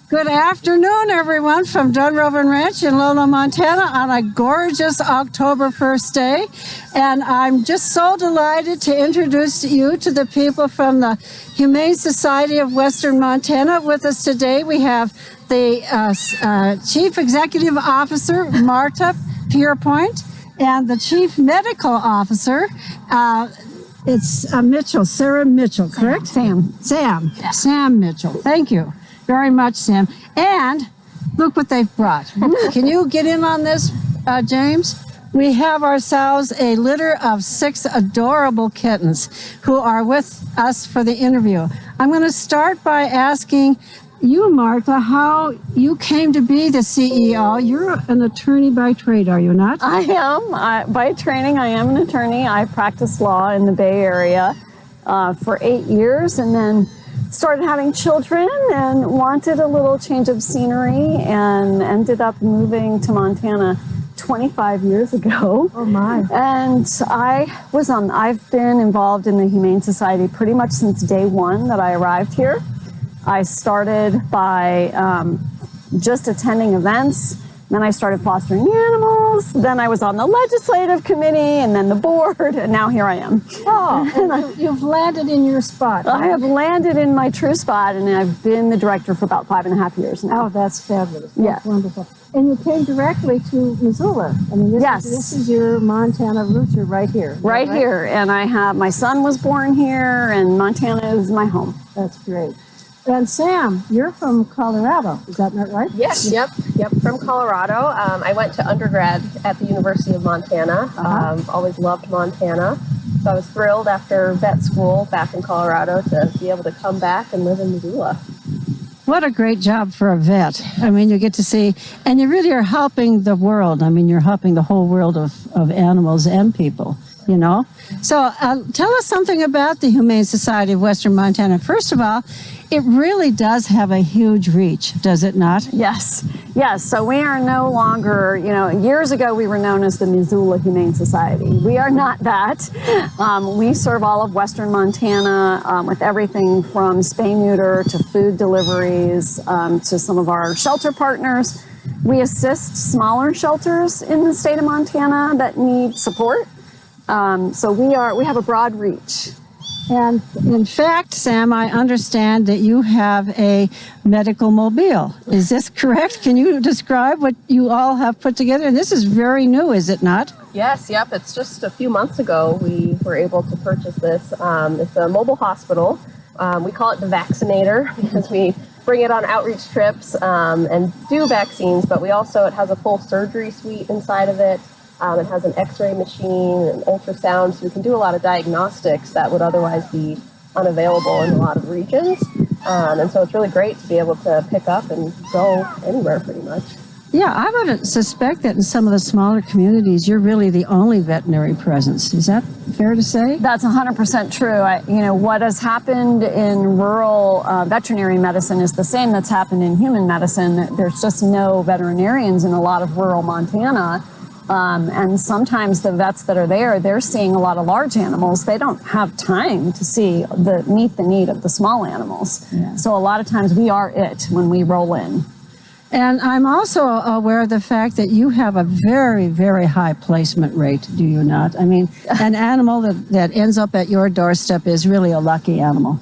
Good afternoon, everyone, from Dunrovin Ranch in Lolo, Montana on a gorgeous October 1st day. And I'm just so delighted to introduce you to the people from the Humane Society of Western Montana. With us today, we have the Chief Executive Officer, Marta Pierpoint, and the Chief Medical Officer, it's Mitchell, Sarah Mitchell, correct? Sam. Yeah. Sam Mitchell. Thank you very much, Sam. And look what they've brought. Can you get in on this, James? We have ourselves a litter of 6 adorable kittens who are with us for the interview. I'm going to start by asking you, Marta, how you came to be the CEO. You're an attorney by trade, are you not? I am. By training, I am an attorney. I practiced law in the Bay Area for 8 years, and then started having children and wanted a little change of scenery and ended up moving to Montana 25 years ago. Oh my. And I've been involved in the Humane Society pretty much since day one that I arrived here. I started by just attending events. Then I started fostering animals. Then I was on the legislative committee and then the board, and now here I am. Oh, and you've landed in your spot. I have landed in my true spot, and I've been the director for about 5.5 years now. Oh, that's fabulous. That's yeah. Wonderful. And you came directly to Missoula. I mean, this is your Montana roots. You're right here. Right here. And my son was born here, and Montana is my home. That's great. And Sam, you're from Colorado, is that not right? Yes, yep, from Colorado. I went to undergrad at the University of Montana. Always loved Montana. So I was thrilled after vet school back in Colorado to be able to come back and live in Missoula. What a great job for a vet. I mean, you get to see, and you really are helping the world. I mean, you're helping the whole world of animals and people, you know? So tell us something about the Humane Society of Western Montana. First of all, it really does have a huge reach, does it not? Yes. So we are no longer, years ago we were known as the Missoula Humane Society. We are not that. We serve all of Western Montana with everything from spay-neuter to food deliveries to some of our shelter partners. We assist smaller shelters in the state of Montana that need support. So we have a broad reach. And in fact, Sam, I understand that you have a medical mobile. Is this correct? Can you describe what you all have put together? And this is very new, is it not? Yes, yep. It's just a few months ago we were able to purchase this. It's a mobile hospital. We call it the Vaccinator because we bring it on outreach trips and do vaccines, but it has a full surgery suite inside of it. It has an x-ray machine and ultrasound, so we can do a lot of diagnostics that would otherwise be unavailable in a lot of regions. And so it's really great to be able to pick up and go anywhere pretty much. Yeah, I would suspect that in some of the smaller communities, you're really the only veterinary presence. Is that fair to say? That's 100% true. What has happened in rural veterinary medicine is the same that's happened in human medicine. There's just no veterinarians in a lot of rural Montana. And sometimes the vets that are there, they're seeing a lot of large animals. They don't have time to meet the need of the small animals. Yeah. So a lot of times we are it when we roll in. And I'm also aware of the fact that you have a very, very high placement rate, do you not? I mean, an animal that ends up at your doorstep is really a lucky animal.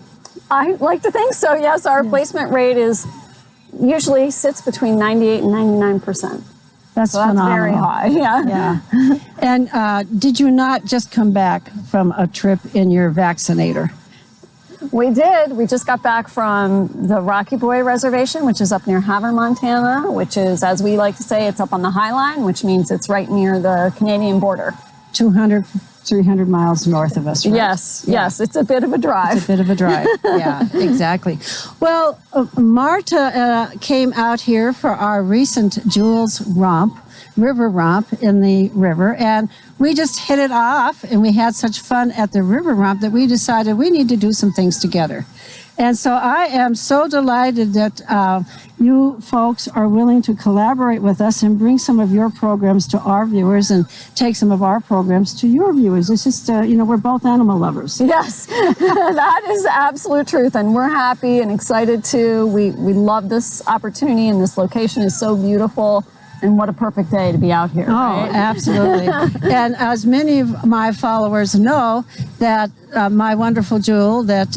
I like to think so, yes. Our placement rate usually sits between 98 and 99%. That's phenomenal. That's very high, yeah. And did you not just come back from a trip in your vaccinator? We did. We just got back from the Rocky Boy Reservation, which is up near Havre, Montana, which is, as we like to say, it's up on the High Line, which means it's right near the Canadian border. 200, 300 miles north of us, right? Yes, it's a bit of a drive. It's a bit of a drive, yeah, exactly. Well, Marta came out here for our recent Jules river romp in the river, and we just hit it off, and we had such fun at the river romp that we decided we need to do some things together. And so I am so delighted that you folks are willing to collaborate with us and bring some of your programs to our viewers and take some of our programs to your viewers. It's just, we're both animal lovers. Yes, that is the absolute truth. And we're happy and excited too. We love this opportunity, and this location is so beautiful. And what a perfect day to be out here. Oh, right? absolutely. And as many of my followers know, that my wonderful Jewel that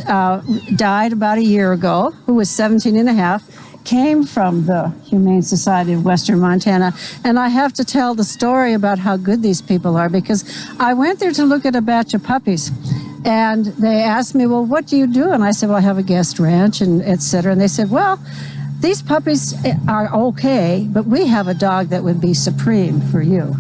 died about a year ago, who was 17 and a half, came from the Humane Society of Western Montana. And I have to tell the story about how good these people are, because I went there to look at a batch of puppies. And they asked me, well, what do you do? And I said, well, I have a guest ranch, and et cetera. And they said, well, these puppies are okay, but we have a dog that would be supreme for you.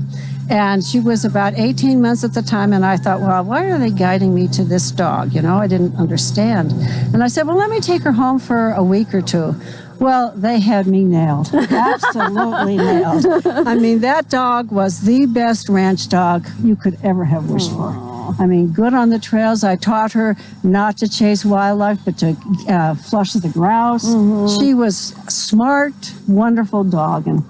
And she was about 18 months at the time, and I thought, well, why are they guiding me to this dog? I didn't understand. And I said, well, let me take her home for a week or two. Well, they had me nailed, absolutely nailed. I mean, that dog was the best ranch dog you could ever have wished for. I mean, good on the trails. I taught her not to chase wildlife, but to flush the grouse. She was smart, wonderful dog, and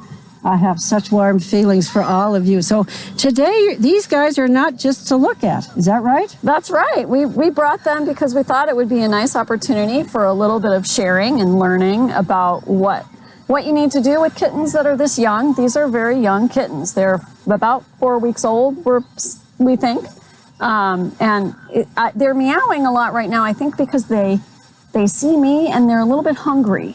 I have such warm feelings for all of you. So today, these guys are not just to look at. Is that right? That's right. We brought them because we thought it would be a nice opportunity for a little bit of sharing and learning about what you need to do with kittens that are this young. These are very young kittens. They're about 4 weeks old, we think. They're meowing a lot right now, I think, because they see me and they're a little bit hungry.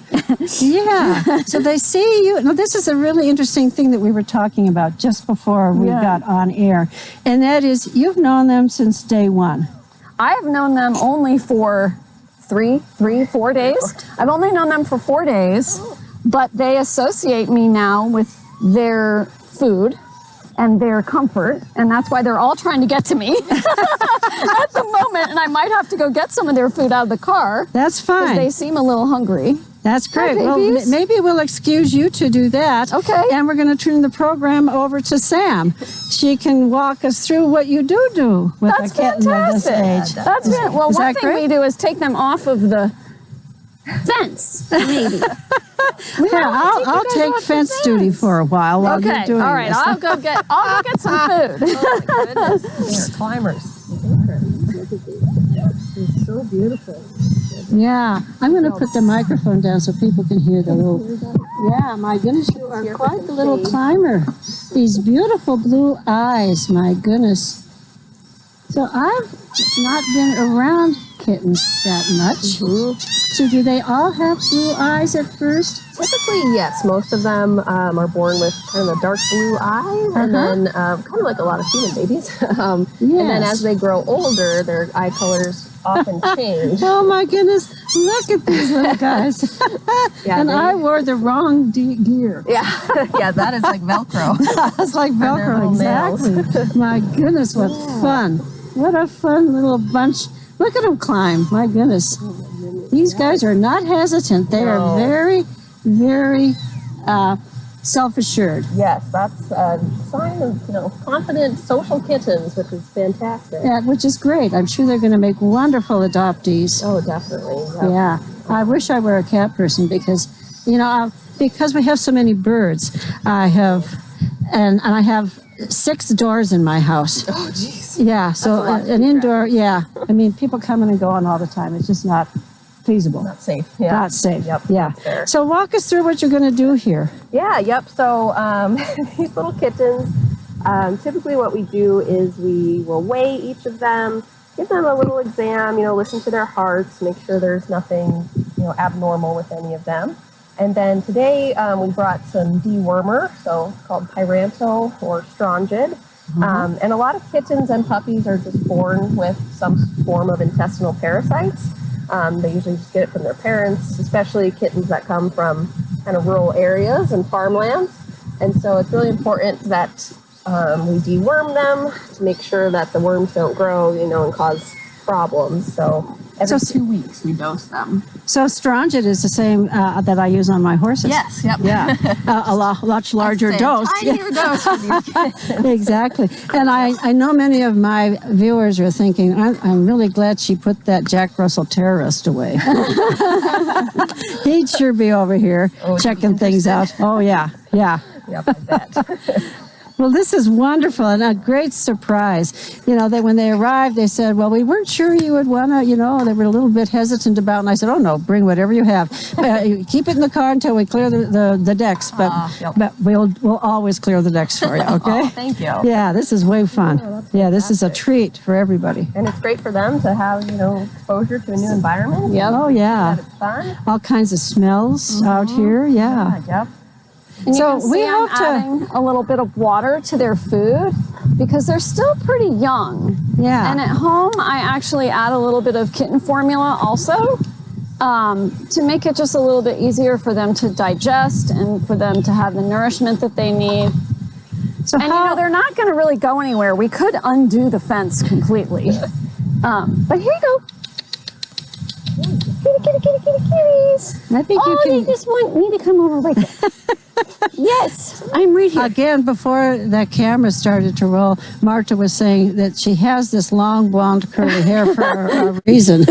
Yeah, so they see you. Now, this is a really interesting thing that we were talking about just before we got on air, and that is you've known them since day one. I have known them only for 4 days. I've only known them for 4 days, but they associate me now with their food and their comfort, and that's why they're all trying to get to me at the moment, and I might have to go get some of their food out of the car. That's fine. Because they seem a little hungry. That's great. Hi, well, maybe we'll excuse you to do that. Okay. And we're going to turn the program over to Sam. She can walk us through what you do with a kitten of this age. That's it. Well, one thing we do is take them off of the fence, maybe. I'll take fence duty for a while you're doing all right. this. I'll go get some food. Oh my goodness, they're climbers. It's so beautiful. Yeah, I'm going to put the microphone down so people can hear the little. Yeah, my goodness, you are quite the little climber. These beautiful blue eyes, my goodness. So I've not been around kittens that much. So do they all have blue eyes at first? Typically, yes. Most of them are born with kind of a dark blue eye, and then kind of like a lot of human babies. And then as they grow older, their eye colors often change. Oh my goodness, look at these little guys. And I wore the wrong gear. Yeah, that is like Velcro. It's like Velcro, exactly. My goodness, what fun. What a fun little bunch. Look at them climb, my goodness. These guys are not hesitant. They are very, very self-assured. Yes, that's a sign of confident social kittens, which is fantastic. Yeah, which is great. I'm sure they're going to make wonderful adoptees. Oh, definitely. Yeah. I wish I were a cat person because, because we have so many birds, I have 6 doors in my house. Oh, jeez. Yeah, so an indoor, I mean, people coming and going all the time. It's just not feasible. Not safe. Yeah. Not safe. Yep. Yeah. So walk us through what you're going to do here. Yeah. Yep. So these little kittens, typically what we do is we will weigh each of them, give them a little exam, listen to their hearts, make sure there's nothing, abnormal with any of them. And then today we brought some dewormer, so called Pyranto or Strongid. And a lot of kittens and puppies are just born with some form of intestinal parasites. They usually just get it from their parents, especially kittens that come from kind of rural areas and farmlands. And so it's really important that we deworm them to make sure that the worms don't grow, and cause problems. So every 2 weeks we dose them. So Strongyte is the same that I use on my horses. Yes, yep. Yeah, a much larger dose. Tinier dose for these kids. Exactly. And I know many of my viewers are thinking, I'm really glad she put that Jack Russell terrorist away. He'd sure be over here checking things out. Oh, yeah, yeah. Yep, I bet. Well, this is wonderful and a great surprise. You know, that when they arrived, they said, well, we weren't sure you would want to, you know, they were a little bit hesitant about, and I said, oh, no, bring whatever you have. Keep it in the car until we clear the decks, but we'll always clear the decks for you, okay? Thank you. Yeah, this is way fun. Yeah, this is a treat for everybody. And it's great for them to have, you know, exposure to a new environment. Yep. Oh, yeah. It's fun. All kinds of smells out here, yeah. Yep. And So you can we see I'm hope to- adding a little bit of water to their food because they're still pretty young. Yeah. And at home, I actually add a little bit of kitten formula also to make it just a little bit easier for them to digest and for them to have the nourishment that they need. So And you know, they're not going to really go anywhere. We could undo the fence completely. But here you go. Kitties. I think you Oh, can... they just want me to come over right there. Yes, I'm right here. Again, before that camera started to roll, Marta was saying that she has this long blonde curly hair for a reason.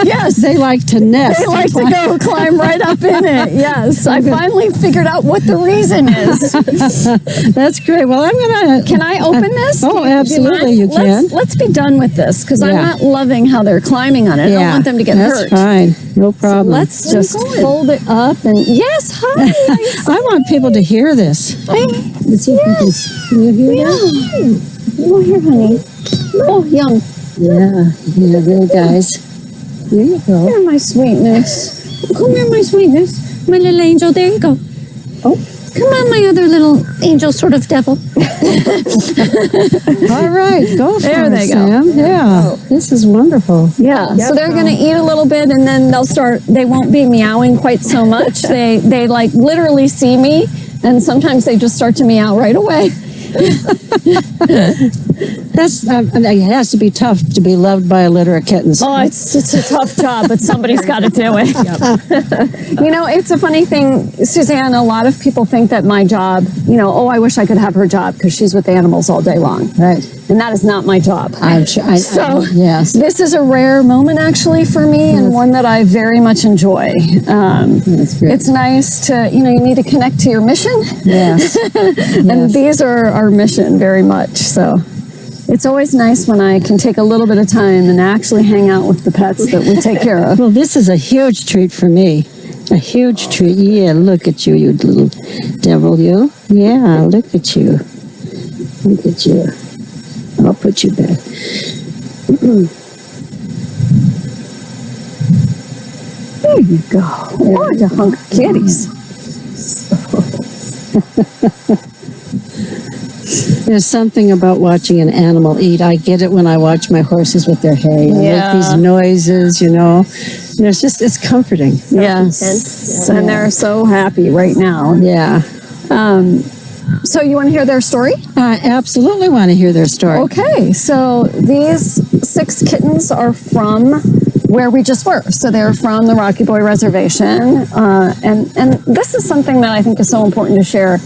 Yes. They like to nest. They like to go climb right up in it. Yes, I finally figured out what the reason is. That's great. Well, I'm going to... Can I open this? Oh, absolutely, you can. Let's be done with this because I'm Yeah. not loving how they're climbing on it. I don't want them to get that's hurt. fine. No problem. Let's just fold it up and yes, hi. I want people to hear this. Let's see if can you hear that? Oh, here, honey. Oh, yum. Yeah, there, guys. There you go. Here, my sweetness. Come here, my sweetness. My little angel. There you go. Oh. Come on, my other little angel sort of devil. All right, go for There it, they go. Sam. Yeah, this is wonderful. Yeah, so they're going to eat a little bit and then they won't be meowing quite so much. They like literally see me and sometimes they just start to meow right away. That's it has to be tough to be loved by a litter of kittens. Oh, it's a tough job, but somebody's got to do it. You know, it's a funny thing, Suzanne, a lot of people think that my job, you know, oh, I wish I could have her job because she's with animals all day long. Right. And that is not my job. I'm sure. Yes. This is a rare moment actually for me and one that I very much enjoy. That's great. It's nice to, you know, you need to connect to your mission. Yes. And these are our mission very much. So it's always nice when I can take a little bit of time and actually hang out with the pets that we take care of. Well, this is a huge treat for me. A huge treat. Yeah, look at you, you little devil, you. Yeah, look at you. Look at you. I'll put you back. There you go. What a hunk of kitties. There's something about watching an animal eat. I get it when I watch my horses with their hay. I like these noises, you know. It's comforting. Yes. And they're so happy right now. Yeah. So you want to hear their story? I absolutely want to hear their story. Okay, so these 6 kittens are from where we just were. So they're from the Rocky Boy Reservation. And this is something that I think is so important to share.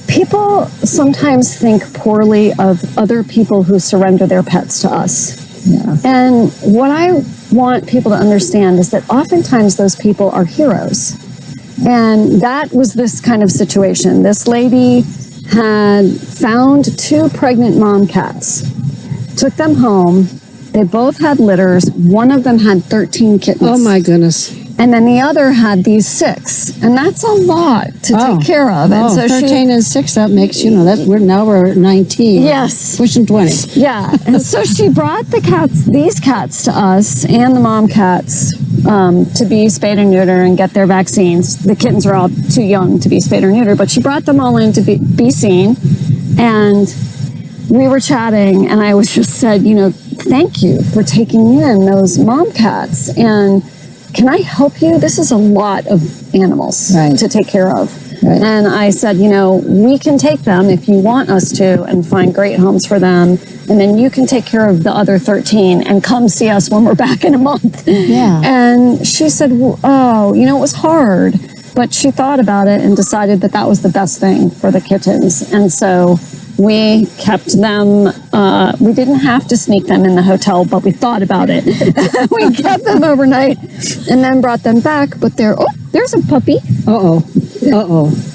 People sometimes think poorly of other people who surrender their pets to us. Yeah. And what I want people to understand is that oftentimes those people are heroes. And that was this kind of situation. This lady had found 2 pregnant mom cats, took them home. They both had litters. One of them had 13 kittens. Oh my goodness. And then the other had these 6. And that's a lot to take care of. And so 13 and 6, that makes, you know, we're 19. Yes. Pushing 20. Yeah. And so she brought these cats to us and the mom cats to be spayed and neuter and get their vaccines. The kittens are all too young to be spayed or neutered, but she brought them all in to be seen. And we were chatting and I was just said, you know, thank you for taking in those mom cats. And can I help you? This is a lot of animals to take care of. Right. And I said, you know, we can take them if you want us to and find great homes for them. And then you can take care of the other 13 and come see us when we're back in a month. Yeah. And she said, oh, you know, it was hard. But she thought about it and decided that that was the best thing for the kittens. And so we kept them. We didn't have to sneak them in the hotel, but we thought about it. We kept them overnight and then brought them back. But there's a puppy. Uh-oh.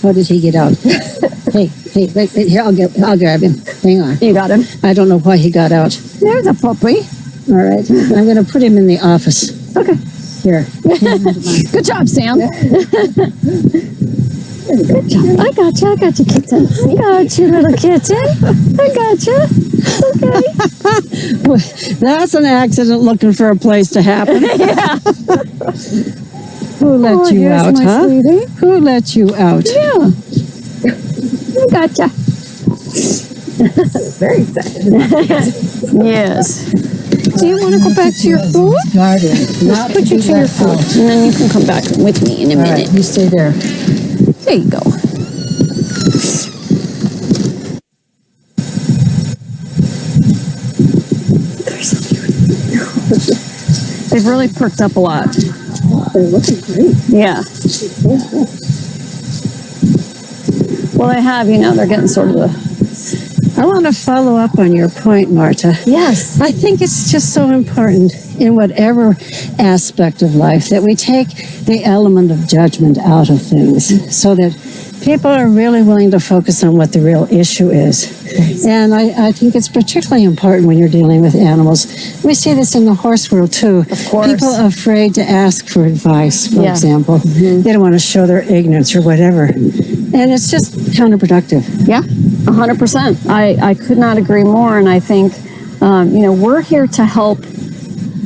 How did he get out? Hey, wait, here, I'll grab him. Hang on. You got him. I don't know why he got out. There's a puppy. All right. I'm going to put him in the office. Okay. Here. Good job, Sam. Good job. I got you, kitten. I got you, little kitten. I got you. Okay. That's an accident looking for a place to happen. Yeah. Who let you out, huh? Sweetie. Who let you out? Yeah. I got you. Very excited. Yes. Do you want to go back to your food? Garden. Let's put you to your food, and then you can come back with me in a minute. Right, you stay there. There you go. They've really perked up a lot. They're looking great. Yeah. Well, they have, you know, they're getting sort of the... I want to follow up on your point, Marta. Yes. I think it's just so important in whatever aspect of life that we take the element of judgment out of things so that people are really willing to focus on what the real issue is. Yes. And I think it's particularly important when you're dealing with animals. We see this in the horse world too. Of course. People are afraid to ask for advice, for Yeah. example. Mm-hmm. They don't want to show their ignorance or whatever. And it's just counterproductive. Yeah, 100%. I could not agree more. And I think, you know, we're here to help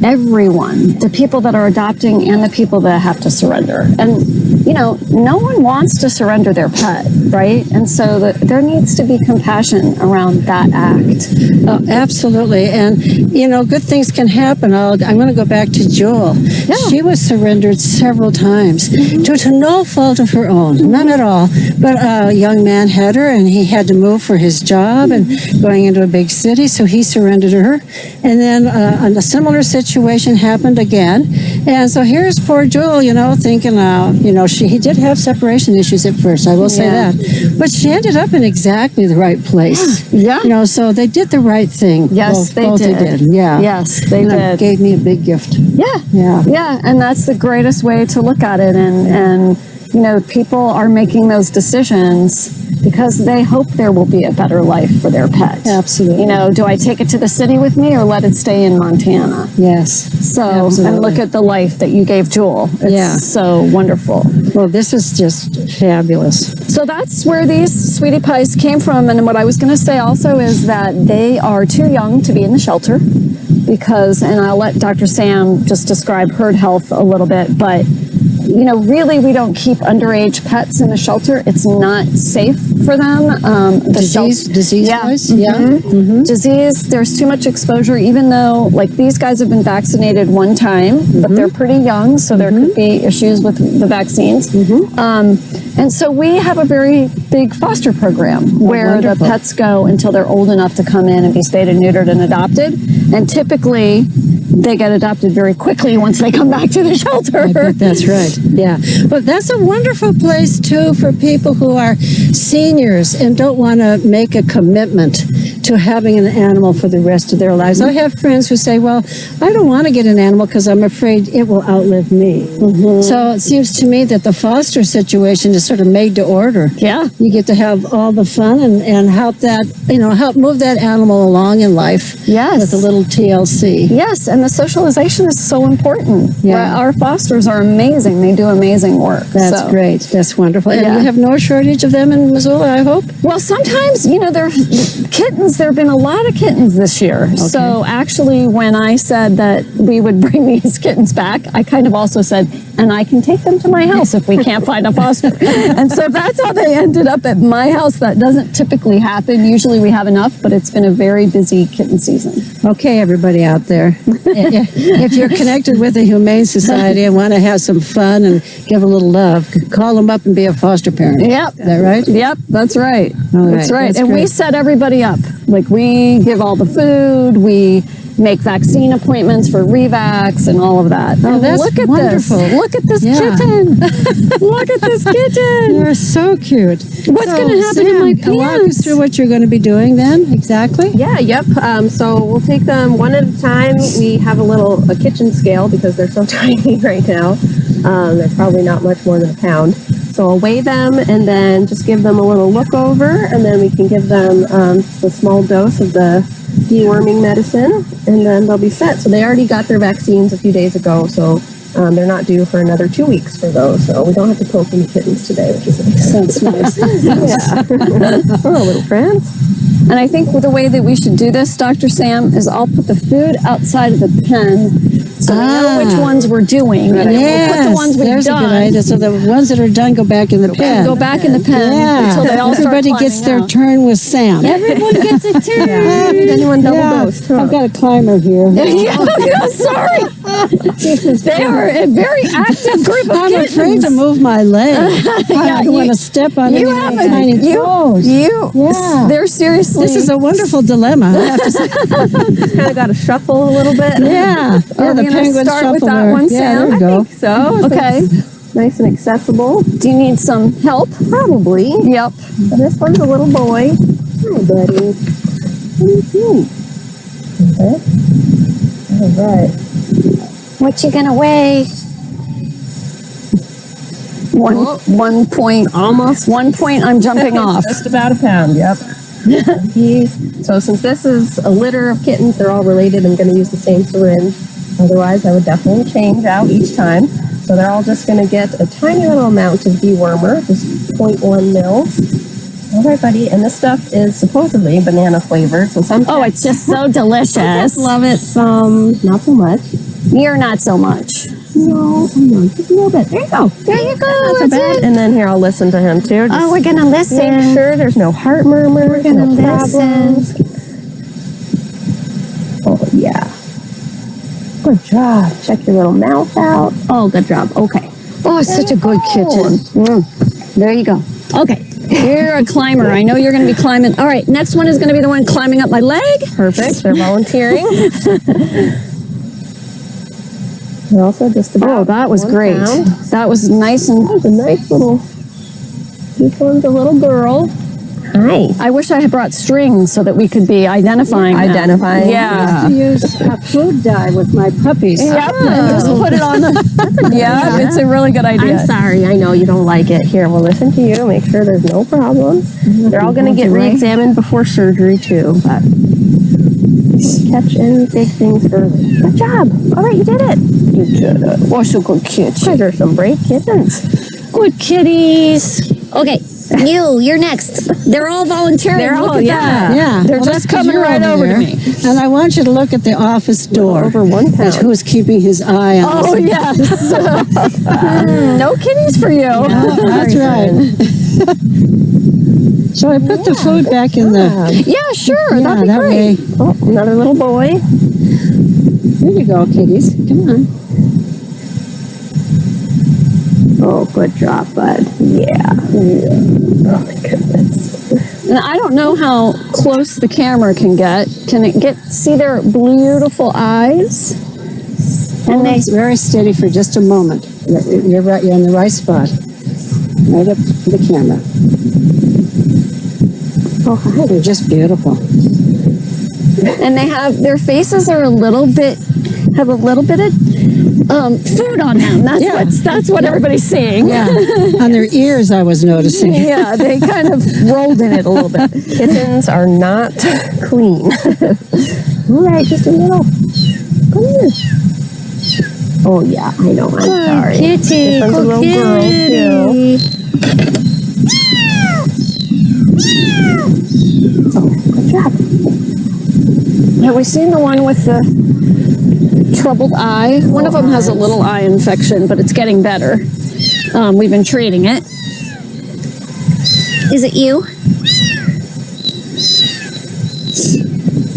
everyone, the people that are adopting and the people that have to surrender. And, you know, no one wants to surrender their pet, right? And so there needs to be compassion around that act. Oh, absolutely. And, you know, good things can happen. I'm going to go back to Jewel. Yeah. She was surrendered several times due to no fault of her own, none at all. But a young man had her, and he had to move for his job and going into a big city, so he surrendered her. And then a similar situation happened again. And so here's poor Jewel, you know, thinking, you know, he did have separation issues at first, I will say Yeah. that. But she ended up in exactly the right place. Yeah. You know, so they did the right thing. Yes, both they did. Yeah. Yes, they And did. it gave me a big gift. Yeah. Yeah. Yeah. And that's the greatest way to look at it. And you know, people are making those decisions because they hope there will be a better life for their pet. Absolutely. You know, do I take it to the city with me or let it stay in Montana? Yes. So, Absolutely. and look at the life that you gave Jewel. It's Yeah. so wonderful. Well, this is just fabulous. So that's where these sweetie pies came from. And what I was going to say also is that they are too young to be in the shelter because, and I'll let Dr. Sam just describe herd health a little bit, but you know, really, we don't keep underage pets in the shelter. It's not safe for them. Disease-wise? Yeah. Mm-hmm. Disease, there's too much exposure, even though, like, these guys have been vaccinated one time, but they're pretty young, so there could be issues with the vaccines. And so we have a very big foster program where the wonderful. pets go until they're old enough to come in and be spayed and neutered and adopted. And typically, they get adopted very quickly once they come back to the shelter. I bet that's right. Yeah. But that's a wonderful place, too, for people who are seniors and don't want to make a commitment to having an animal for the rest of their lives. I have friends who say, well, I don't want to get an animal because I'm afraid it will outlive me. So it seems to me that the foster situation is sort of made to order. Yeah. You get to have all the fun and help that, you know, help move that animal along in life. Yes. With a little TLC. Yes, and the socialization is so important. Yeah. Our fosters are amazing. They do amazing work. That's So- great. That's wonderful. And Yeah. you have no shortage of them in Missoula, I hope? Well, sometimes, you know, kittens, there have been a lot of kittens this year. So actually, when I said that we would bring these kittens back, I kind of also said, and I can take them to my house if we can't find a foster. And so that's how they ended up at my house. That doesn't typically happen. Usually we have enough, but it's been a very busy kitten season. Okay, everybody out there, if you're connected with the Humane Society and want to have some fun and give a little love, call them up and be a foster parent. Yep. Is that right? Yep, that's right. That's right. That's and we great. set everybody up. Like, we give all the food, we make vaccine appointments for revax and all of that. Oh, And that's look at wonderful. this. Look at this Yeah. kitten. Look at this kitten. You're so cute. What's going to happen in my Sam, walk us pants? through what you're going to be doing then, exactly. Yeah, yep. So we'll take them one at a time. We have a kitchen scale because they're so tiny right now. They're probably not much more than a pound. So I'll weigh them and then just give them a little look over, and then we can give them a small dose of the deworming medicine, and then they'll be set. So they already got their vaccines a few days ago, so they're not due for another 2 weeks for those. So we don't have to poke any kittens today, which is nice. That's nice. Yeah. Hello, little friends. And I think the way that we should do this, Dr. Sam, is I'll put the food outside of the pen so we know which ones we're doing. And then we'll put the ones we've there's done. a good idea. So the ones that are done go back in the pen. Go back in the pen until they all start Everybody gets their climbing out. turn with Sam. Everyone gets a turn. Anyone double dose? I've got a climber here. Yeah, sorry. They are a very active group of I'm kittens. afraid to move my leg. I don't want to step on any You of have my tiny toes. Yeah. They're seriously. This is a wonderful dilemma. I have to say. Kind of got to shuffle a little bit. Yeah. Are the we gonna penguins start with shuffle that there. one, Yeah, Sam? there we go. So Okay. nice and accessible. Do you need some help? Probably. Yep. And this one's a little boy. Hi, buddy. What do you think? Okay. All right. What you gonna weigh? 1 point. Almost. 1 point. I'm jumping off. Just about a pound. Yep. So since this is a litter of kittens, they're all related. I'm going to use the same syringe. Otherwise, I would definitely change out each time. So they're all just going to get a tiny little amount of dewormer, just 0.1 mils. All right, buddy. And this stuff is supposedly banana flavored. So some Oh, it's just so cats delicious. love it. Some not so much. You're not so much. No, just a little bit. There you go. There you go. Not so That's bad. it. And then here, I'll listen to him too. Oh, we're gonna Make listen. sure there's no heart murmurs. We're gonna no listen. problems. Oh yeah. Good job. Check your little mouth out. Oh, good job. Okay. Oh, it's such a good kitten. There you go. Okay. You're a climber. I know you're going to be climbing. All right. Next one is going to be the one climbing up my leg. Perfect. They're volunteering. They're also just about. Oh, that was 1 great. pound. That was nice and. That's a nice little. This one's a little girl. Hi. I wish I had brought strings so that we could be identifying them. Identifying. Yeah. I used to use a food dye with my puppies. Yep. And just put it on the. Yeah, it's a really good idea. I'm sorry. I know you don't like it. Here, we'll listen to you. Make sure there's no problems. They're all going to get re-examined before surgery too. But catch any big things early. Good job. All right, you did it. You did it. What's a good kid? These are some brave kittens. Good kitties. Okay, you're next. They're all volunteering. They're all- Look at that. Yeah. They're Well, just that's 'cause coming you're right over to here. me. And I want you to look at the office door. Over 1 pound. Who's keeping his eye on us. Oh, yes. No kitties for you. That's right. So I put the food back in the. Yeah, sure. Yeah, That'd be that great. way. Oh, another little boy. Here you go, kitties. Come on. Oh, good job, bud. Yeah. Oh my goodness. And I don't know how close the camera can get. Can it see their beautiful eyes? And it's very steady for just a moment. You're right. You're in the right spot. Right up to the camera. Oh, hi. They're just beautiful. And they have their faces are have a little bit of food on them. That's what everybody's seeing. Yeah. On their ears, I was noticing. Yeah, they kind of rolled in it a little bit. Kittens are not clean. All right, just a little. Come here. Oh yeah, I know. I'm sorry. Kitty, This one's a little girl too. Oh, good job. Have we seen the one with the troubled eye? One of them has a little eye infection, but it's getting better. We've been treating it. Is it you?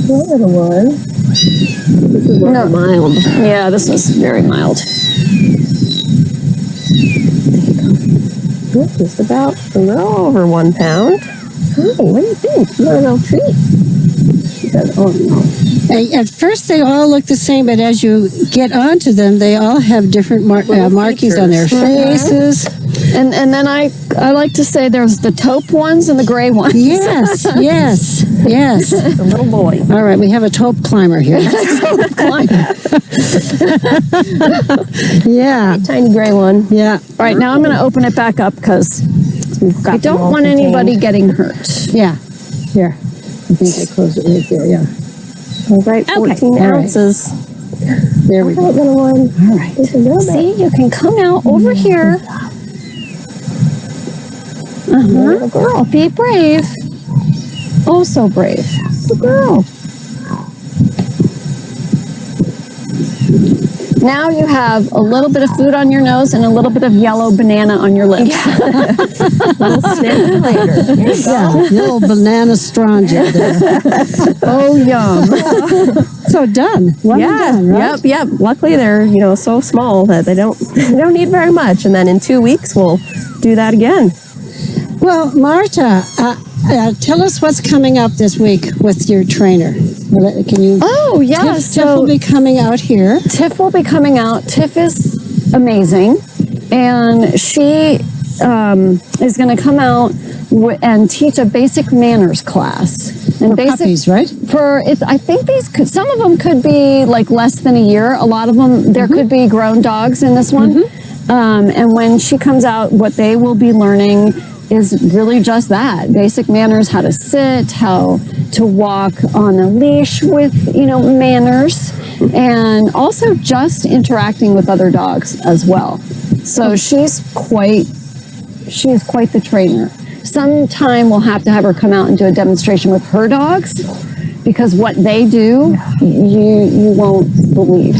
Little one. This is more mild. Yeah, this was very mild. Just about a little over 1 pound. Hi, what do you think? You want a little treat? She says, oh no. At first, they all look the same, but as you get onto them, they all have different markings on their faces. And then I like to say there's the taupe ones and the gray ones. Yes, yes, yes. A little boy. All right, we have a taupe climber here. Yeah, Tiny gray one. yeah, All right, now I'm going to open it back up because I don't want anybody getting hurt. yeah. Here, I think I closed it right there, yeah. All right, 14 all right. ounces. There we go. Little one. All right. Just a little bit. See, you can come out over here. Little girl. Be brave. Oh, so brave. Good girl. Now you have a little bit of food on your nose and a little bit of yellow banana on your lips. Little snack later. Yeah, little banana strongia there. Oh, yum. So done. One and done, right? Yep. Luckily, they're so small that they don't need very much. And then in 2 weeks, we'll do that again. Well, Marta, tell us what's coming up this week with your trainer. Can you? Oh, yeah. Tiff will be coming out here. Tiff will be coming out. Tiff is amazing. And she is going to come out and teach a basic manners class. And For puppies, right? I think some of them could be like less than a year. A lot of them, there could be grown dogs in this one. And when she comes out, what they will be learning is really just that basic manners, how to sit, how to walk on a leash with manners, and also just interacting with other dogs as well. So she is quite the trainer. Sometime we'll have to have her come out and do a demonstration with her dogs, because what they do, you won't believe.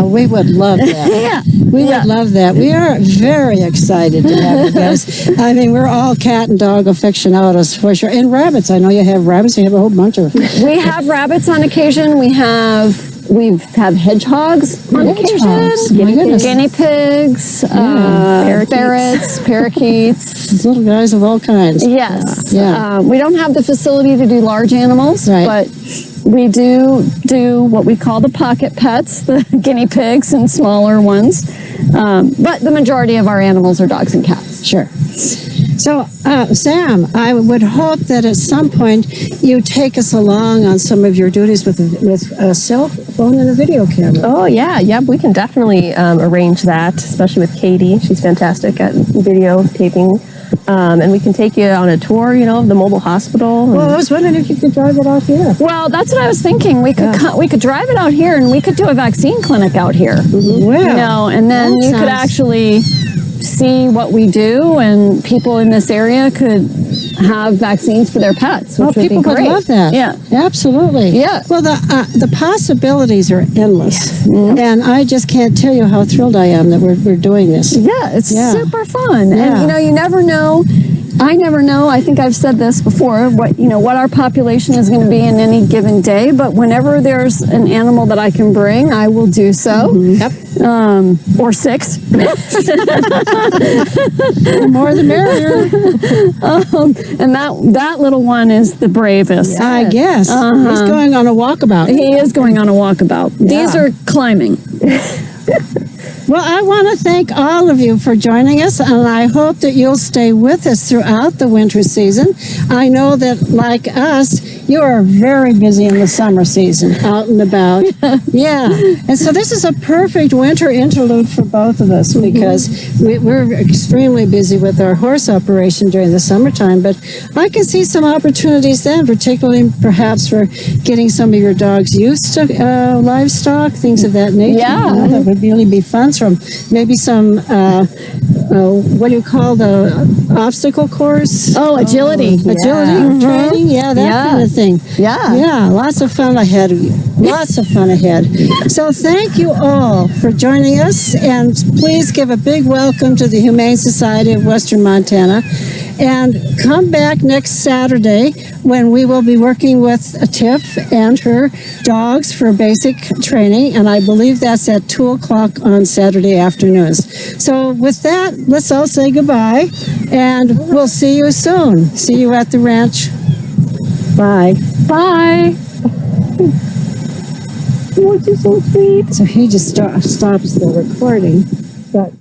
We would love that. Yeah. We would love that. We are very excited to have you guys. I mean, we're all cat and dog aficionados for sure. And rabbits. I know you have rabbits. You have a whole bunch of them. We have rabbits on occasion. We've had hedgehogs on occasion. My goodness. Guinea pigs, ferrets, parakeets. These little guys of all kinds. Yes. Yeah. We don't have the facility to do large animals, Right. but we do what we call the pocket pets, the guinea pigs and smaller ones. But the majority of our animals are dogs and cats. Sure. So, Sam, I would hope that at some point you take us along on some of your duties with a cell phone and a video camera. Oh, yeah. Yep, we can definitely arrange that, especially with Katie. She's fantastic at videotaping. And we can take you on a tour, of the mobile hospital. Well, I was wondering if you could drive it out here. Well, that's what I was thinking. We could we could drive it out here, and we could do a vaccine clinic out here. Wow. And then That you could sounds- actually see what we do, and people in this area could have vaccines for their pets, which would people be would great. love that. Yeah. Absolutely. Yeah. Well, the possibilities are endless, and I just can't tell you how thrilled I am that we're doing this. Yeah, it's super fun. Yeah. And you never know. I never know. I think I've said this before. What our population is going to be in any given day. But whenever there's an animal that I can bring, I will do so. Yep. Or 6. The more the merrier. And that little one is the bravest. I guess. He's going on a walkabout. He is going on a walkabout. These are climbing. Well, I want to thank all of you for joining us, and I hope that you'll stay with us throughout the winter season. I know that, like us, you are very busy in the summer season, out and about. Yeah. And so this is a perfect winter interlude for both of us, because we're extremely busy with our horse operation during the summertime, but I can see some opportunities then, particularly perhaps for getting some of your dogs used to livestock, things of that nature. Yeah. That would really be fun. From maybe some what do you call the obstacle course? Oh, agility. Agility training, that kind of thing. Yeah, lots of fun ahead of you. Lots of fun ahead. So thank you all for joining us, and please give a big welcome to the Humane Society of Western Montana. And come back next Saturday when we will be working with Tiff and her dogs for basic training. And I believe that's at 2 o'clock on Saturday afternoons. So with that, let's all say goodbye. And we'll see you soon. See you at the ranch. Bye. Bye. Oh, you're so sweet. So he just stops the recording. But